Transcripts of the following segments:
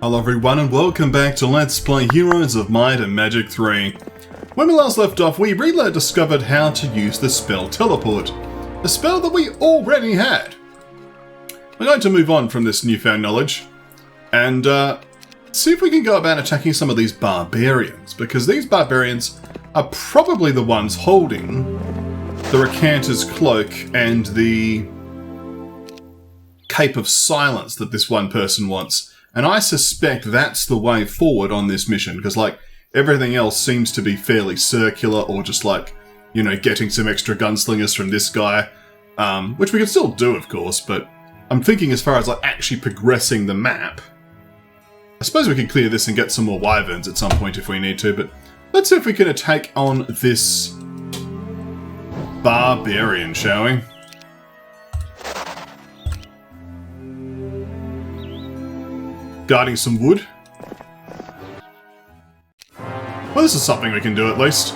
Hello everyone and welcome back to Let's Play Heroes of Might and Magic 3. When we last left off, we discovered how to use the spell Teleport, a spell that we already had. We're going to move on from this newfound knowledge and see if we can go about attacking some of these Barbarians, because these Barbarians are probably the ones holding the Recanter's Cloak and the Cape of Silence that this one person wants. And I suspect that's the way forward on this mission, because, like, everything else seems to be fairly circular, or just, like, you know, getting some extra gunslingers from this guy, which we can still do, of course, but I'm thinking as far as, like, actually progressing the map. I suppose we can clear this and get some more wyverns at some point if we need to, but let's see if we can take on this Barbarian, shall we? Guarding some wood. Well, this is something we can do at least.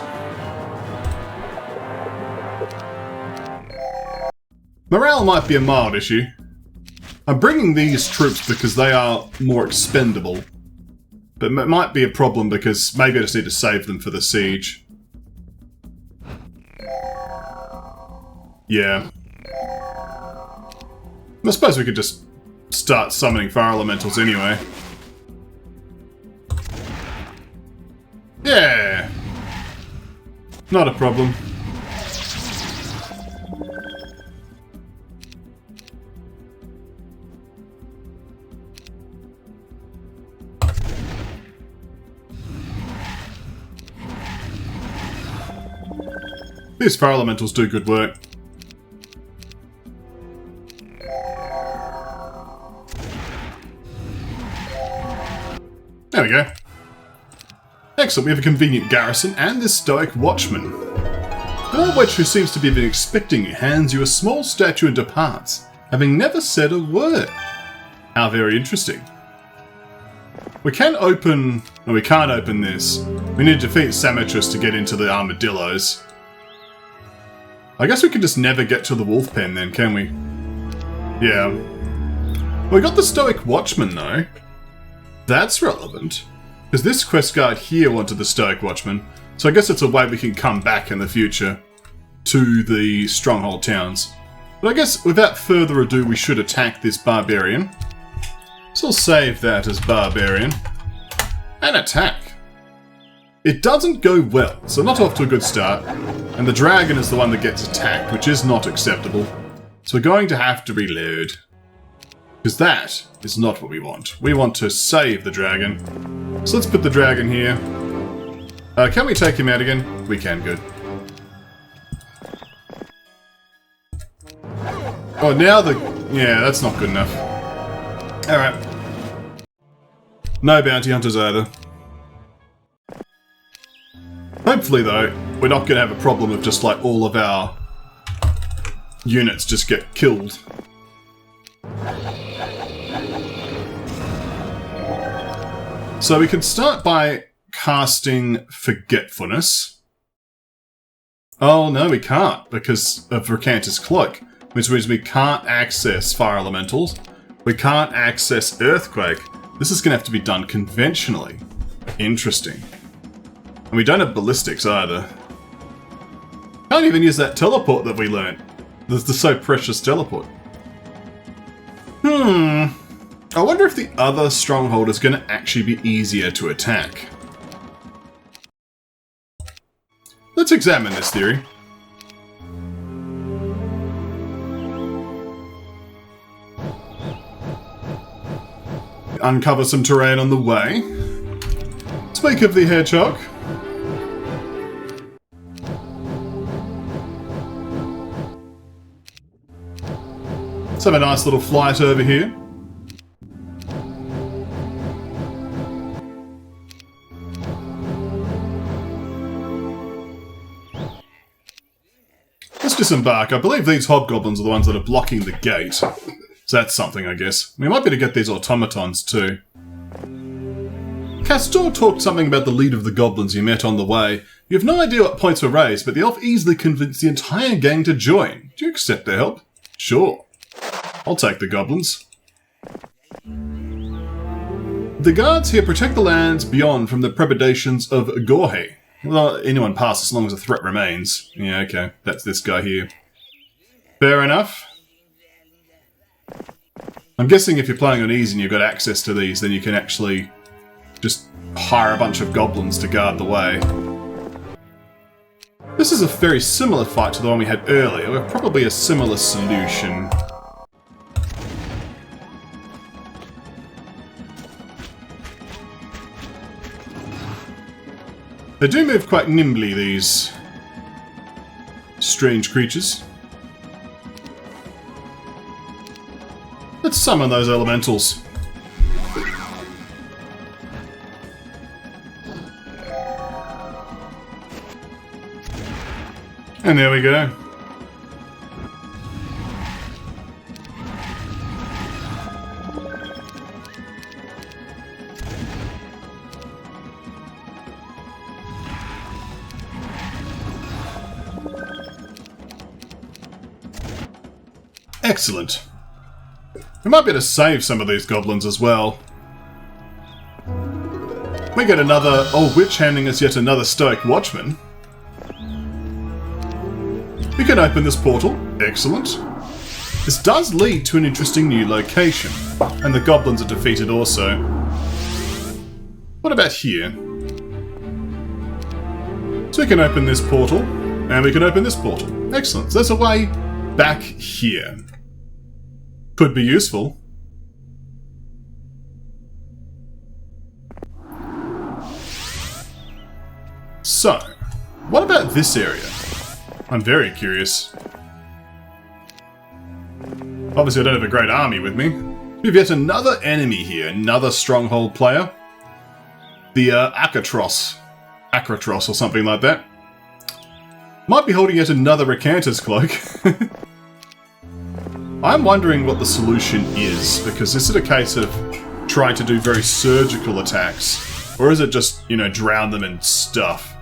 Morale might be a mild issue. I'm bringing these troops because they are more expendable. But it might be a problem because maybe I just need to save them for the siege. Yeah. I suppose we could just start summoning fire elementals anyway. Yeah! Not a problem. These fire elementals do good work. There we go. Excellent, we have a convenient garrison and this stoic watchman. The witch who seems to be been expecting you hands you a small statue and departs, having never said a word. How very interesting. We can open... No, we can't open this. We need to defeat Samatris to get into the armadillos. I guess we can just never get to the wolf pen then, can we? Yeah. We got the stoic watchman though. That's relevant, because this quest guard here wanted the Stoic Watchman, so I guess it's a way we can come back in the future to the stronghold towns. But I guess without further ado we should attack this Barbarian. So I'll save that as Barbarian. And attack. It doesn't go well, so not off to a good start. And the dragon is the one that gets attacked, which is not acceptable. So we're going to have to reload. Because that is not what we want. We want to save the dragon. So let's put the dragon here. Can we take him out again? We can, good. Oh, now the... Yeah, that's not good enough. Alright. No bounty hunters either. Hopefully, though, we're not going to have a problem of just like all of our units just get killed. So we can start by casting Forgetfulness. Oh no, we can't because of Recanter's Cloak, which means we can't access Fire Elementals. We can't access Earthquake. This is going to have to be done conventionally. Interesting. And we don't have Ballistics either. Can't even use that teleport that we learnt. The so precious teleport. I wonder if the other stronghold is going to actually be easier to attack. Let's examine this theory. Uncover some terrain on the way. Speak of the hedgehog. Let's have a nice little flight over here. Let's disembark. I believe these hobgoblins are the ones that are blocking the gate. So that's something, I guess. We might be able to get these automatons too. Castor talked something about the leader of the goblins you met on the way. You have no idea what points were raised, but the elf easily convinced the entire gang to join. Do you accept their help? Sure. I'll take the goblins. The guards here protect the lands beyond from the predations of Gorhe. Well, anyone passes as long as the threat remains. Yeah, okay. That's this guy here. Fair enough. I'm guessing if you're playing on easy and you've got access to these, then you can actually just hire a bunch of goblins to guard the way. This is a very similar fight to the one we had earlier, with probably a similar solution. They do move quite nimbly, these strange creatures. Let's summon those elementals. And there we go. Excellent. We might be able to save some of these goblins as well. We get another old witch handing us yet another stoic watchman. We can open this portal. Excellent. This does lead to an interesting new location. And the goblins are defeated also. What about here? So we can open this portal. And we can open this portal. Excellent. So there's a way back here. Could be useful. So, what about this area? I'm very curious. Obviously I don't have a great army with me. We have yet another enemy here, another stronghold player. The Akatros or something like that. Might be holding yet another Recanter's cloak. I'm wondering what the solution is, because is it a case of trying to do very surgical attacks? Or is it just, you know, drown them in stuff?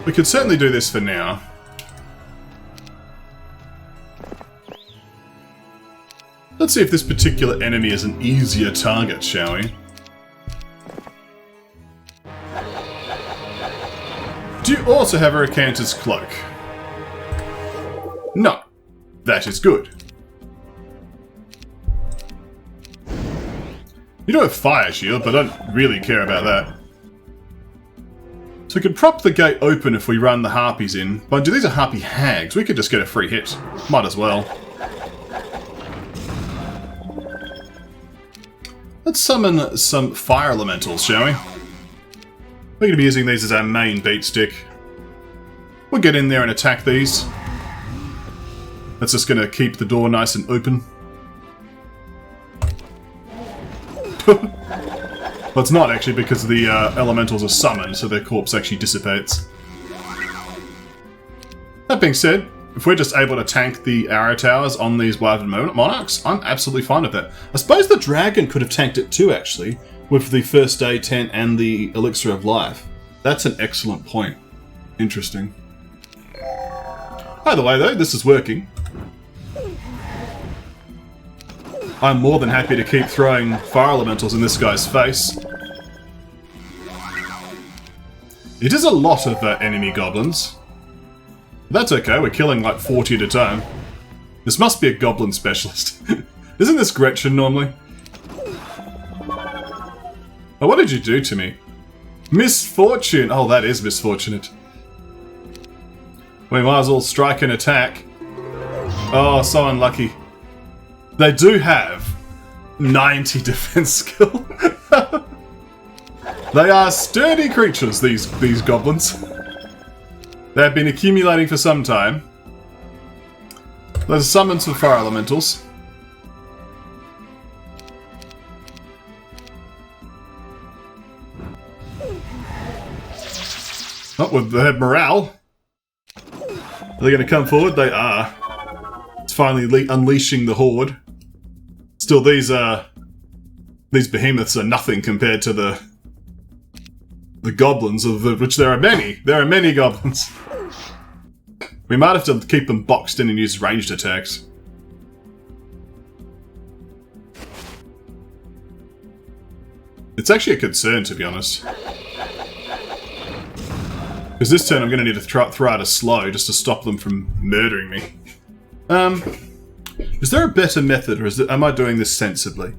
We could certainly do this for now. Let's see if this particular enemy is an easier target, shall we? Do you also have a Recanter's cloak? No. That is good. You do have fire shield, but I don't really care about that. So we could prop the gate open if we run the harpies in. But these are harpy hags. We could just get a free hit. Might as well. Let's summon some fire elementals, shall we? We're going to be using these as our main beat stick. We'll get in there and attack these. That's just going to keep the door nice and open. Well, it's not actually, because the elementals are summoned, so their corpse actually dissipates. That being said, if we're just able to tank the arrow towers on these Wyvern Monarchs, I'm absolutely fine with that. I suppose the dragon could have tanked it too, actually, with the first aid tent and the elixir of life. That's an excellent point. Interesting. Either way, though, this is working. I'm more than happy to keep throwing fire elementals in this guy's face. It is a lot of enemy goblins. That's okay, we're killing like 40 at a time. This must be a goblin specialist. Isn't this Gretchen normally? Oh, what did you do to me? Misfortune! Oh, that is misfortunate. We might as well strike and attack. Oh, so unlucky. They do have 90 defense skill. They are sturdy creatures, these goblins. They have been accumulating for some time. Let's summon some fire elementals. Oh, well, they have morale. Are they going to come forward? They are. It's finally unleashing the horde. Still, these behemoths are nothing compared to the goblins, of which there are many. There are many goblins. We might have to keep them boxed in and use ranged attacks. It's actually a concern, to be honest. Because this turn I'm going to need to throw out a slow just to stop them from murdering me. Is there a better method, or am I doing this sensibly?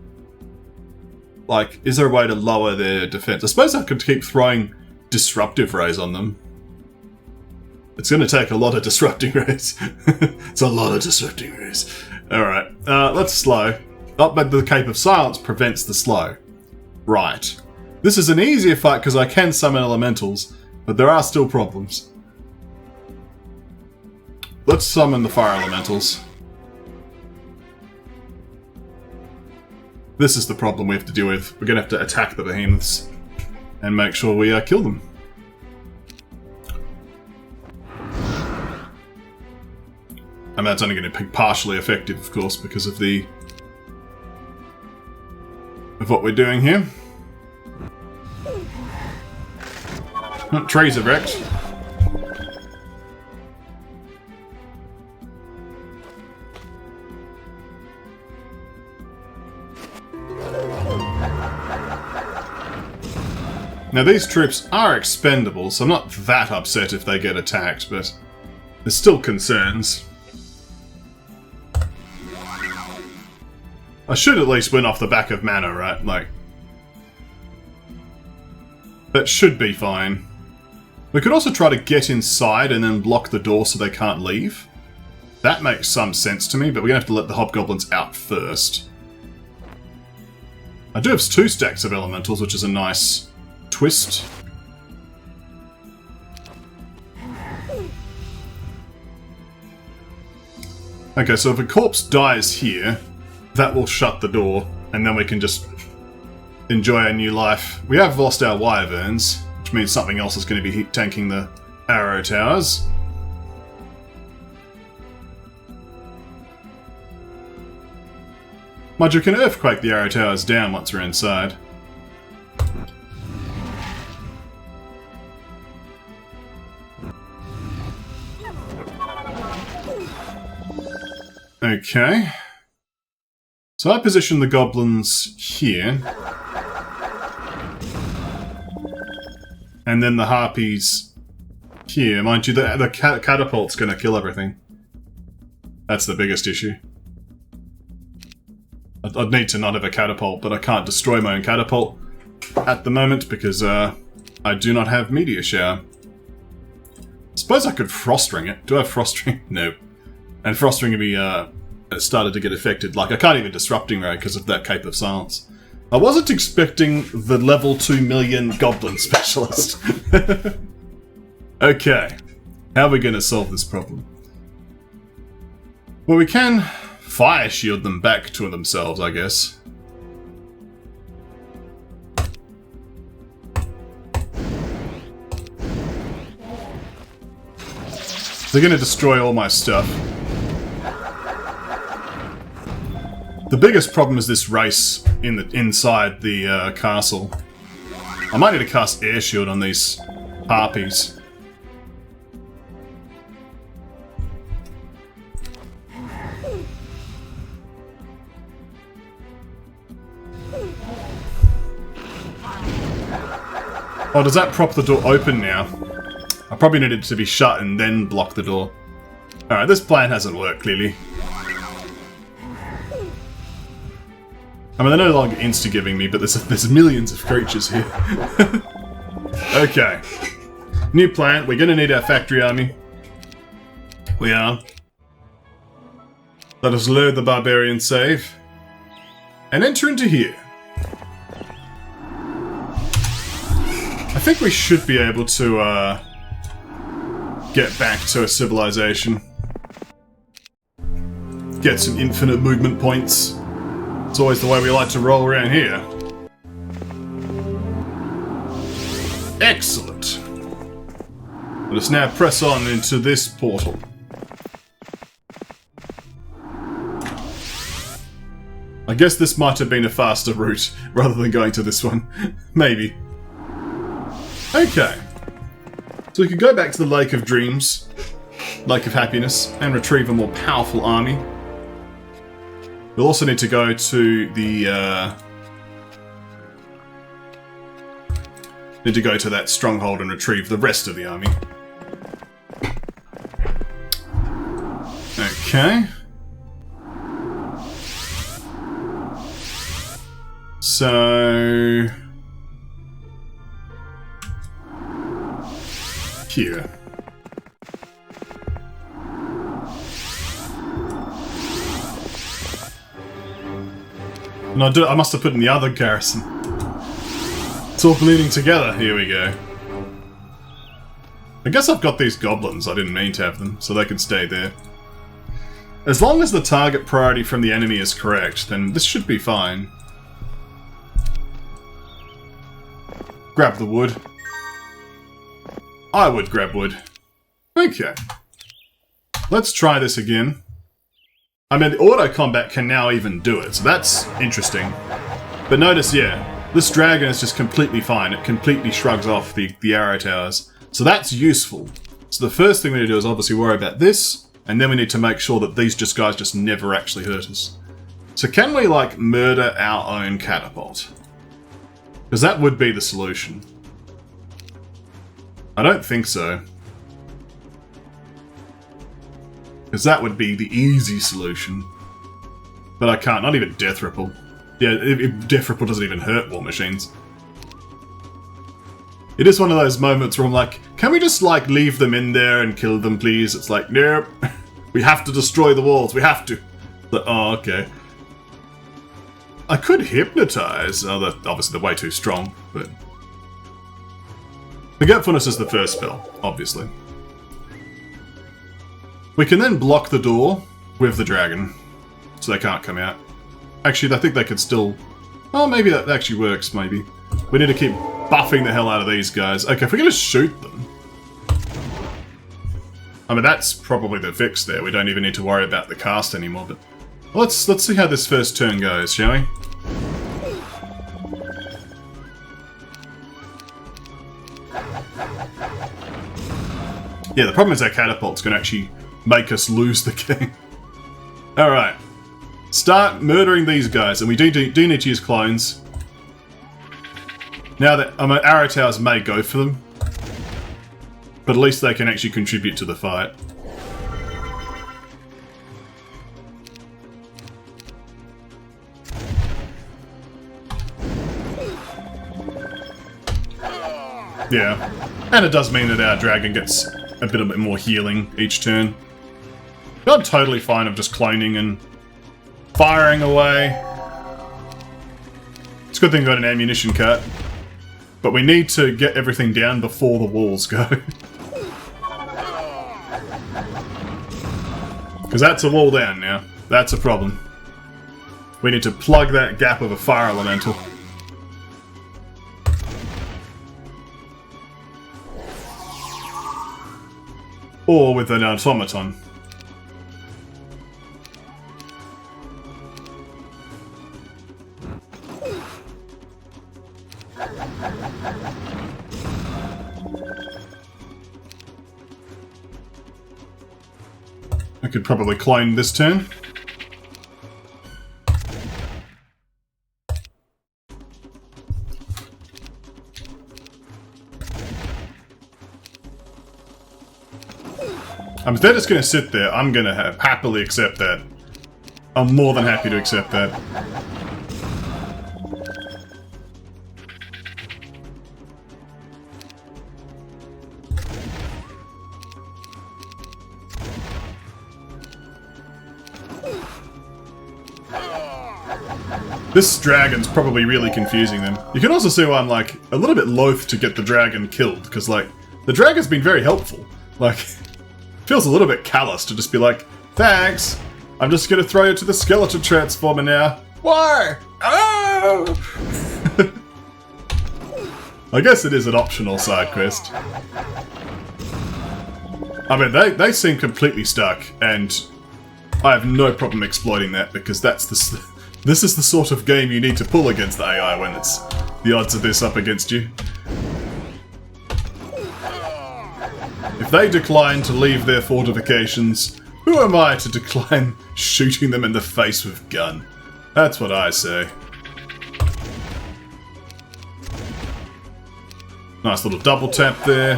Like, is there a way to lower their defense? I suppose I could keep throwing disruptive rays on them. It's going to take a lot of disrupting rays. It's a lot of disrupting rays. Alright, let's slow. Oh, but the Cape of Silence prevents the slow. Right. This is an easier fight because I can summon elementals, but there are still problems. Let's summon the fire elementals. This is the problem we have to deal with. We're going to have to attack the behemoths and make sure we kill them. And that's only going to be partially effective, of course, because of what we're doing here. Trees are wrecked. Now these troops are expendable, so I'm not that upset if they get attacked, but there's still concerns. I should at least win off the back of mana, right? Like, that should be fine. We could also try to get inside and then block the door so they can't leave. That makes some sense to me, but we're going to have to let the hobgoblins out first. I do have 2 stacks of elementals, which is a nice twist. Okay, so if a corpse dies here, that will shut the door, and then we can just enjoy our new life. We have lost our wyverns, which means something else is going to be tanking the arrow towers. Mind you, can earthquake the arrow towers down once we're inside. Okay. So I position the goblins here. And then the harpies here. Mind you, the catapult's going to kill everything. That's the biggest issue. I'd need to not have a catapult, but I can't destroy my own catapult at the moment because I do not have Meteor Shower. I suppose I could Frost Ring it. Do I have Frost Ring? No. And Frost Ring would be started to get affected. Like, I can't even Disrupting Ray because of that Cape of Silence. I wasn't expecting the level 2 million Goblin Specialist. Okay. How are we going to solve this problem? Well, we can Fire Shield them back to themselves, I guess. They're going to destroy all my stuff. The biggest problem is this race inside the castle. I might need to cast Air Shield on these harpies. Oh, does that prop the door open now? I probably needed it to be shut and then block the door. Alright, this plan hasn't worked, clearly. I mean, they're no longer insta-giving me, but there's millions of creatures here. Okay. New plan. We're going to need our factory army. We are. Let us load the Barbarian save. And enter into here. I think we should be able to get back to a civilization. Get some infinite movement points. It's always the way we like to roll around here. Excellent. Let us now press on into this portal. I guess this might have been a faster route rather than going to this one. Maybe. Okay. So we can go back to the Lake of Dreams, Lake of Happiness, and retrieve a more powerful army. We'll also need to go to the Need to go to that stronghold and retrieve the rest of the army. Okay. So... here. And I must have put in the other garrison. It's all bleeding together. Here we go. I guess I've got these goblins. I didn't mean to have them, so they can stay there. As long as the target priority from the enemy is correct, then this should be fine. Grab the wood. I would grab wood. Okay. Let's try this again. I mean, the auto-combat can now even do it, so that's interesting. But notice, yeah, this dragon is just completely fine. It completely shrugs off the arrow towers. So that's useful. So the first thing we need to do is obviously worry about this, and then we need to make sure that these guys just never actually hurt us. So can we, like, murder our own catapult? Because that would be the solution. I don't think so. Because that would be the easy solution. But I can't. Not even Death Ripple. Yeah, Death Ripple doesn't even hurt War Machines. It is one of those moments where I'm like, can we just, like, leave them in there and kill them, please? It's like, nope. We have to destroy the walls. We have to. But, oh, okay. I could hypnotize. Oh, obviously they're way too strong, but... Forgetfulness is the first spell, obviously. We can then block the door with the dragon, so they can't come out. Actually, I think they could still... Oh, maybe that actually works, maybe. We need to keep buffing the hell out of these guys. Okay, if we're going to shoot them... I mean, that's probably the fix there. We don't even need to worry about the cast anymore, but... Let's see how this first turn goes, shall we? Yeah, the problem is our catapult's going to actually make us lose the game. Alright. Start murdering these guys, and we do need to use clones. Now that arrow towers may go for them, but at least they can actually contribute to the fight. Yeah, and it does mean that our dragon gets a bit more healing each turn. I'm totally fine of just cloning and firing away. It's a good thing we got an ammunition cut. But we need to get everything down before the walls go. Because that's a wall down now. That's a problem. We need to plug that gap of a fire elemental. Or with an automaton. I could probably clone this turn. If they're just going to sit there, I'm going to happily accept that. I'm more than happy to accept that. This dragon's probably really confusing them. You can also see why I'm, like, a little bit loath to get the dragon killed, because, like, the dragon's been very helpful. Like, feels a little bit callous to just be like, thanks, I'm just gonna throw you to the skeleton transformer now. Why? Oh! I guess it is an optional side quest. I mean, they seem completely stuck, and I have no problem exploiting that, because that's this is the sort of game you need to pull against the AI when it's the odds of this up against you. If they decline to leave their fortifications, who am I to decline shooting them in the face with a gun? That's what I say. Nice little double tap there.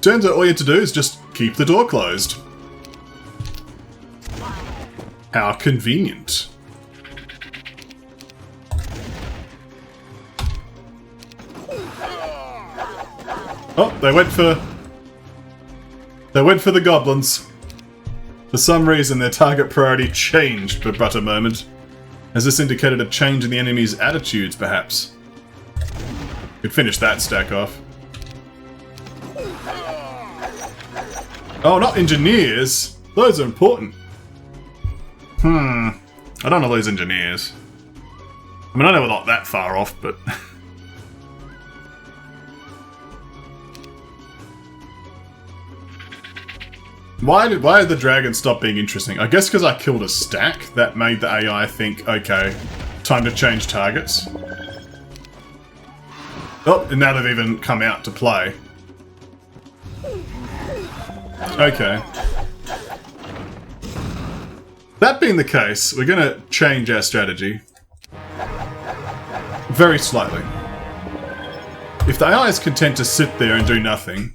Turns out all you have to do is just keep the door closed. How convenient. Oh, they went for the goblins. For some reason, their target priority changed for but a moment. Has this indicated a change in the enemy's attitudes, perhaps? Could finish that stack off. Oh, not engineers! Those are important. I don't know those engineers. I mean, I know we're not that far off, but... Why did the dragon stop being interesting? I guess because I killed a stack. That made the AI think, okay, time to change targets. Oh, and now they've even come out to play. Okay. That being the case, we're going to change our strategy. Very slightly. If the AI is content to sit there and do nothing,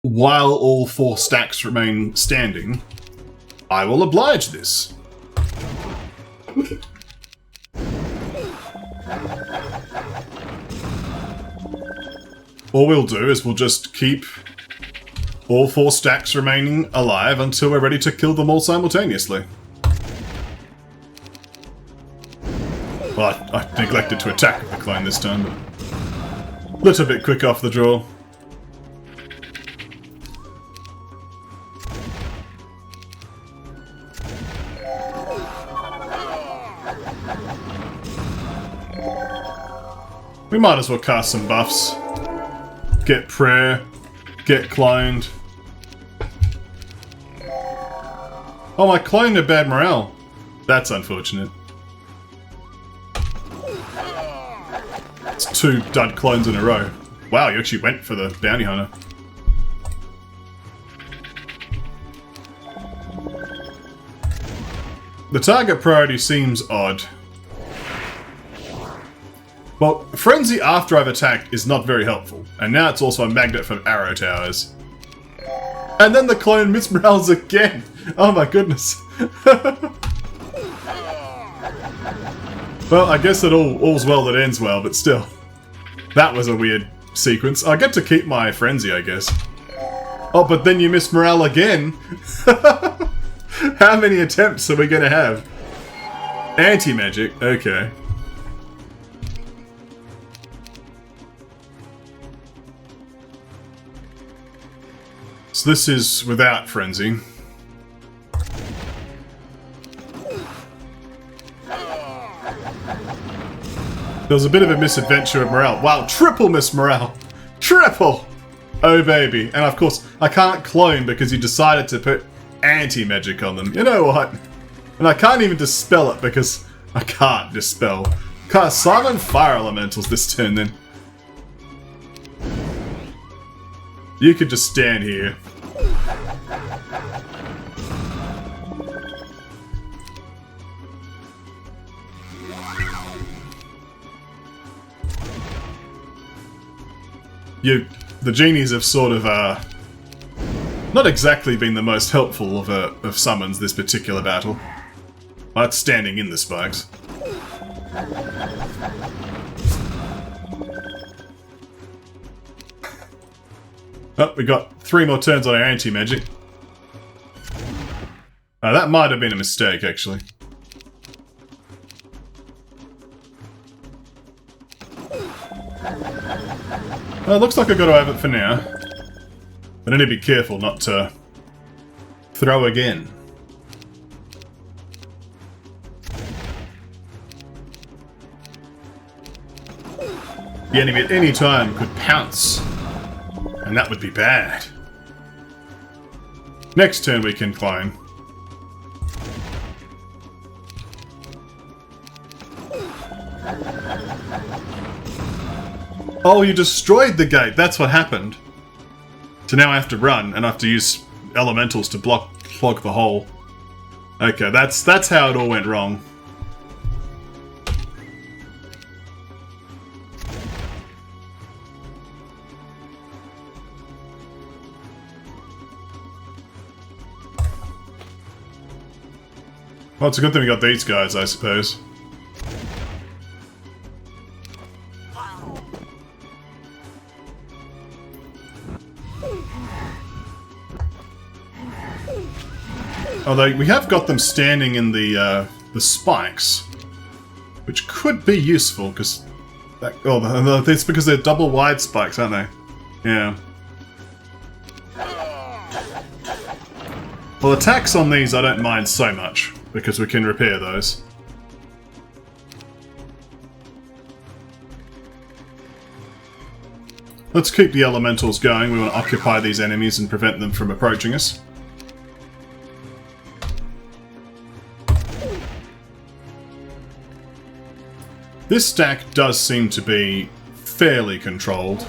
while all 4 stacks remain standing, I will oblige this. All we'll do is we'll just keep all 4 stacks remaining alive until we're ready to kill them all simultaneously. Well, I neglected to attack with the clone this time, but a little bit quick off the draw. We might as well cast some buffs. Get prayer. Get cloned. Oh, my clone had bad morale. That's unfortunate. It's 2 dud clones in a row. Wow, you actually went for the bounty hunter. The target priority seems odd. Well, Frenzy after I've attacked is not very helpful, and now it's also a magnet for arrow towers. And then the clone mismorales again! Oh my goodness. Well, I guess it all's well that ends well, but still. That was a weird sequence. I get to keep my Frenzy, I guess. Oh, but then you mismorale again? How many attempts are we gonna have? Anti-magic, okay. So this is without Frenzy. There was a bit of a misadventure of morale. Wow, triple miss morale! Triple! Oh baby. And of course, I can't clone because you decided to put anti-magic on them. You know what? And I can't even dispel it because I can't dispel. Can't summon fire elementals this turn then. You could just stand here. The genies have sort of, not exactly been the most helpful of summons this particular battle. Like standing in the spikes. Oh, we got 3 more turns on our anti-magic. That might have been a mistake, actually. Well, it looks like I got to have it for now. But I need to be careful not to throw again. The enemy at any time could pounce. And that would be bad. Next turn we can climb. Oh, you destroyed the gate. That's what happened. So now I have to run, and I have to use elementals to clog the hole. Okay, that's how it all went wrong. Well, it's a good thing we got these guys, I suppose. Although we have got them standing in the spikes, which could be useful because it's because they're double wide spikes, aren't they? Yeah. Well, attacks on these I don't mind so much because we can repair those. Let's keep the elementals going. We want to occupy these enemies and prevent them from approaching us. This stack does seem to be fairly controlled.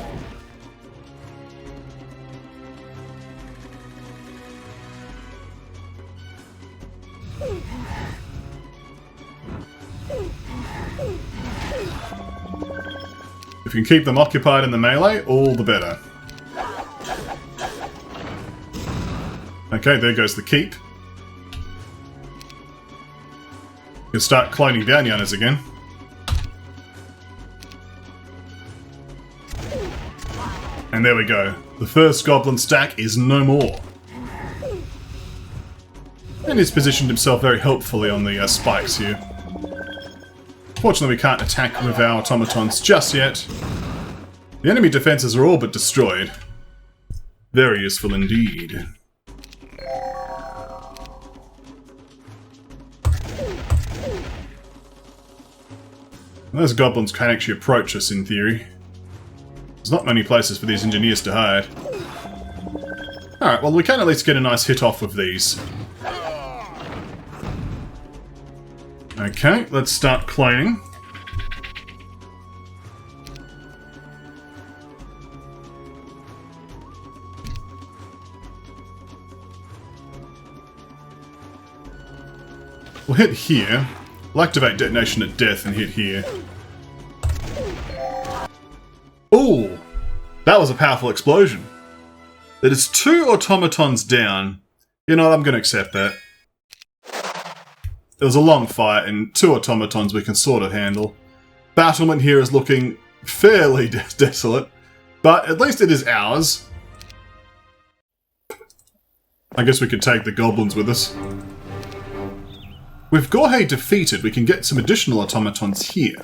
If you can keep them occupied in the melee, all the better. Okay, there goes the keep. You can start cloning down Yanas again. And there we go. The first goblin stack is no more. And he's positioned himself very helpfully on the spikes here. Fortunately, we can't attack with our automatons just yet. The enemy defenses are all but destroyed. Very useful indeed. Those goblins can actually approach us in theory. There's not many places for these engineers to hide. Alright, well we can at least get a nice hit off with these. Okay, let's start cloning. We'll hit here. We'll activate detonation at death and hit here. Ooh! That was a powerful explosion. That is 2 automatons down. You know what, I'm going to accept that. It was a long fight, and 2 automatons we can sort of handle. Battlement here is looking fairly desolate, but at least it is ours. I guess we could take the goblins with us. With HotA defeated, we can get some additional automatons here.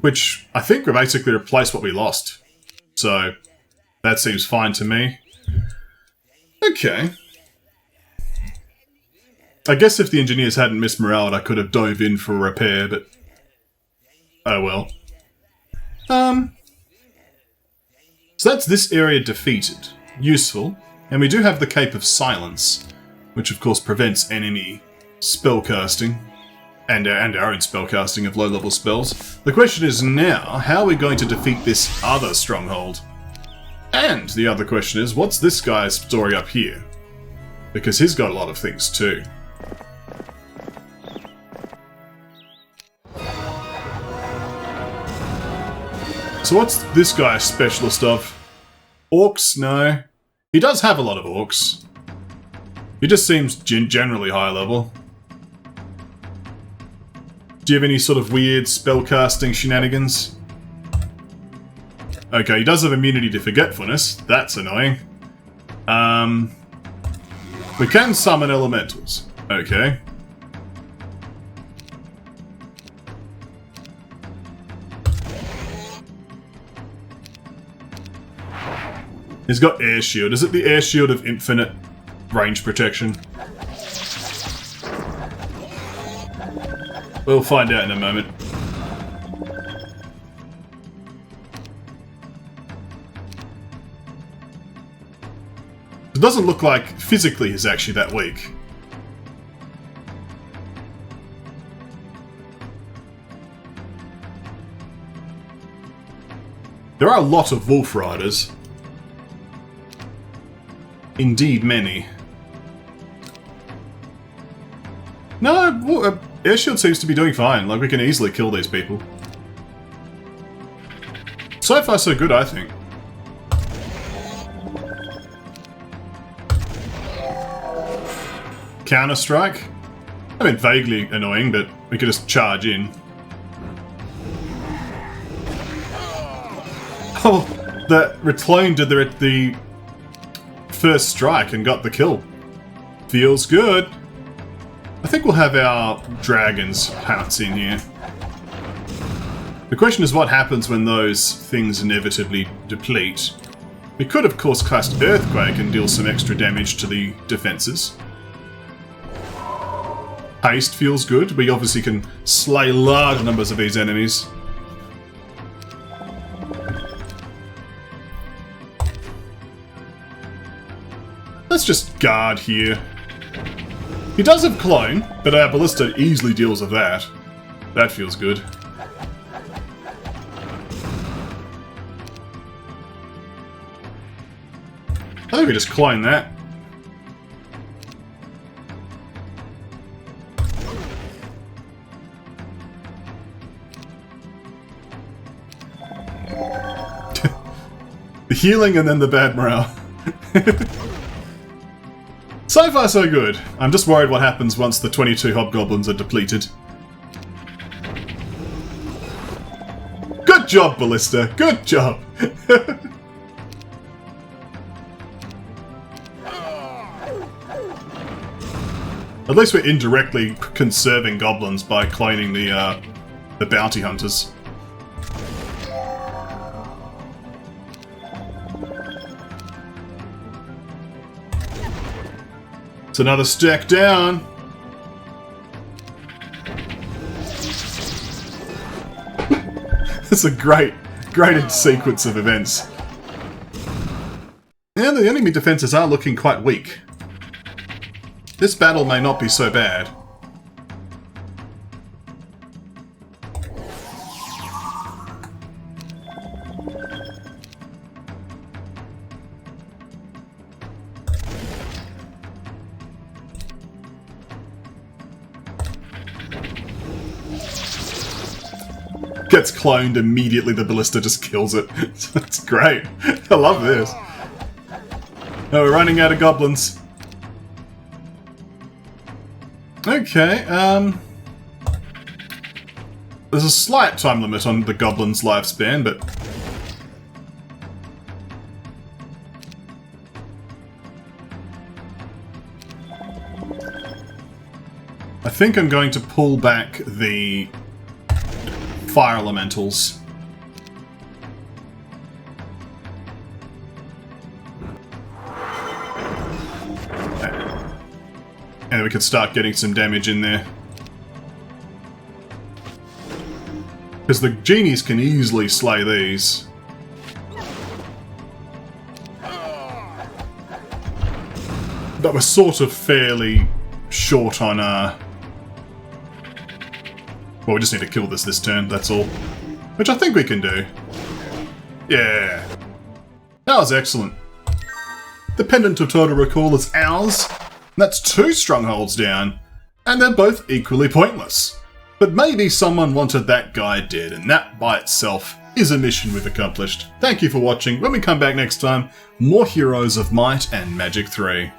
Which, I think will basically replace what we lost. So, that seems fine to me. Okay. I guess if the engineers hadn't mismoraled, I could have dove in for a repair, but... oh well. So that's this area defeated. Useful. And we do have the Cape of Silence, which of course prevents enemy spellcasting. And our own spellcasting of low-level spells. The question is now, how are we going to defeat this other stronghold? And the other question is, what's this guy's story up here? Because he's got a lot of things too. So what's this guy a specialist of? Orcs? No. He does have a lot of orcs. He just seems generally high level. Do you have any sort of weird spellcasting shenanigans? Okay, he does have immunity to forgetfulness. That's annoying. We can summon elementals. Okay. He's got air shield. Is it the air shield of infinite range protection? We'll find out in a moment. It doesn't look like physically he's actually that weak. There are a lot of wolf riders. Indeed, many. No, air shield seems to be doing fine. Like, we can easily kill these people. So far, so good, I think. Counter-strike. I mean, vaguely annoying, but we could just charge in. Oh, that Reclone did the first strike and got the kill. Feels good. I think we'll have our dragons pounce in here. The question is what happens when those things inevitably deplete. We could, of course, cast Earthquake and deal some extra damage to the defences. Haste feels good. We obviously can slay large numbers of these enemies. Let's just guard here. He does have Clone, but our Ballista easily deals with that. That feels good. I think we just clone that. The healing and then the bad morale. So far so good. I'm just worried what happens once the 22 hobgoblins are depleted. Good job, Ballista. Good job. At least we're indirectly conserving goblins by cloning the bounty hunters. It's another stack down. It's a great sequence of events. And the enemy defenses are looking quite weak. This battle may not be so bad. Gets cloned immediately, the Ballista just kills it. That's great. I love this. Oh, we're running out of goblins. Okay, there's a slight time limit on the goblin's lifespan, but I think I'm going to pull back the fire elementals. And we could start getting some damage in there. Because the genies can easily slay these. But we're sort of fairly short on, well, we just need to kill this turn, that's all. Which I think we can do. Yeah. That was excellent. The Pendant of Total Recall is ours. That's 2 strongholds down, and they're both equally pointless. But maybe someone wanted that guy dead, and that by itself is a mission we've accomplished. Thank you for watching. When we come back next time, more Heroes of Might and Magic 3.